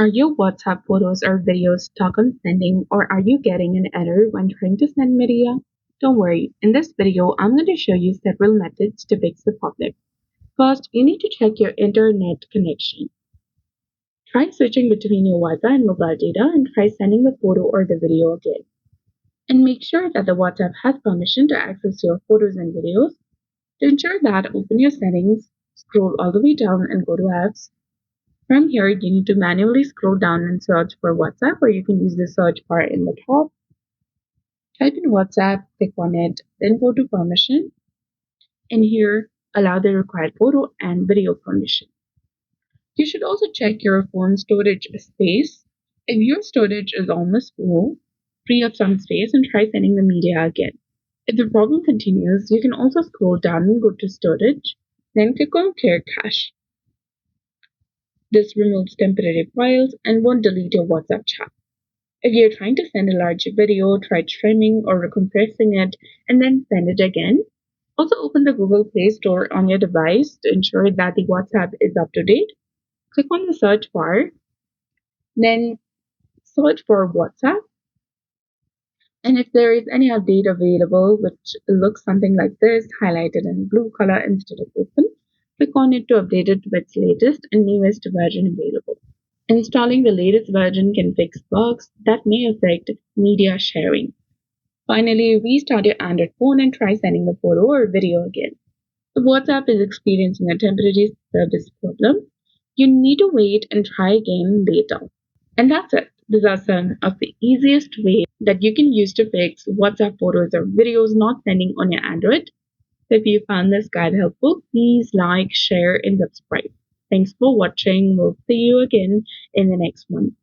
Are your WhatsApp photos or videos stuck on sending, or are you getting an error when trying to send media? Don't worry, in this video, I'm going to show you several methods to fix the problem. First, you need to check your internet connection. Try switching between your Wi-Fi and mobile data and try sending the photo or the video again. And make sure that the WhatsApp has permission to access your photos and videos. To ensure that, open your settings, scroll all the way down and go to apps. From here, you need to manually scroll down and search for WhatsApp, or you can use the search bar in the top. Type in WhatsApp, click on it, then go to permission, and here allow the required photo and video permission. You should also check your phone storage space. If your storage is almost full, free up some space and try sending the media again. If the problem continues, you can also scroll down and go to storage, then click on clear cache. This removes temporary files and won't delete your WhatsApp chat. If you're trying to send a large video, try trimming or recompressing it and then send it again. Also open the Google Play Store on your device to ensure that the WhatsApp is up to date. Click on the search bar, then search for WhatsApp. And if there is any update available, which looks something like this, highlighted in blue color instead of open, click on it to update it to its latest and newest version available. Installing the latest version can fix bugs that may affect media sharing. Finally, restart your Android phone and try sending the photo or video again. If WhatsApp is experiencing a temporary service problem, you need to wait and try again later. And that's it. These are some of the easiest ways that you can use to fix WhatsApp photos or videos not sending on your Android. So if you found this guide helpful, please like, share, and subscribe. Thanks for watching. We'll see you again in the next one.